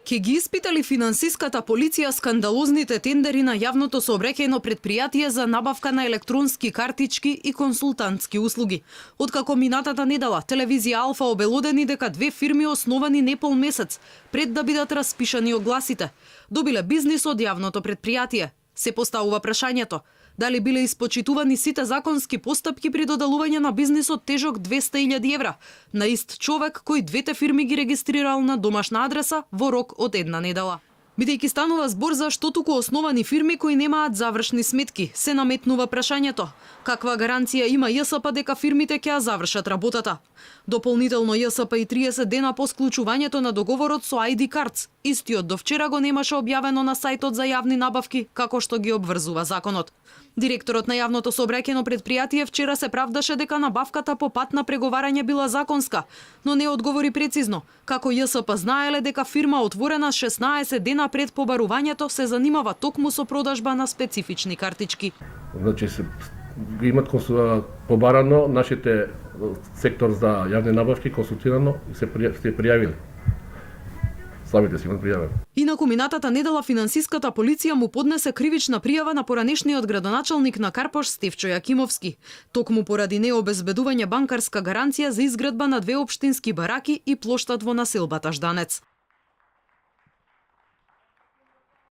Ке ги испитали финансиската полиција скандалозните тендери на јавното сообраќајно предпријатие за набавка на електронски картички и консултантски услуги. Откако минатата недела телевизија Алфа обелодени дека две фирми основани непол месец пред да бидат распишани огласите, добиле бизнис од јавното предпријатие. Се поставува прашањето: дали биле испочитувани сите законски постапки при додалување на бизнисот тежок 200.000 евра на ист човек кој двете фирми ги регистрирал на домашна адреса во рок од една недела. Бидејќи станува збор за штотуку основани фирми кои немаат завршни сметки, се наметнува прашањето: каква гаранција има ЈСП дека фирмите ќе ја завршат работата? Дополнително ЈСП и 30 дена по склучувањето на договорот со ID Cards. Истиот до вчера го немаше објавено на сајтот за јавни набавки, како што ги обврзува законот. Директорот на јавното сообраќајно предпријатие вчера се правдаше дека набавката по пат на преговарање била законска, но не одговори прецизно како ЈСП знаеле дека фирма отворена 16 дена пред побарувањето се занимава токму со продажба на специфични картички. Значи се имат побарано нашите сектор за јавни набавки консултирано и се пријавиле. Самите си имат пријавено. Инаку минатата недела финансиската полиција му поднесе кривична пријава на поранешниот градоначалник на Карпош Стефчо Јакимовски, токму поради необезбедување банкарска гаранција за изградба на две општински бараки и плоштад во населбата Жданец.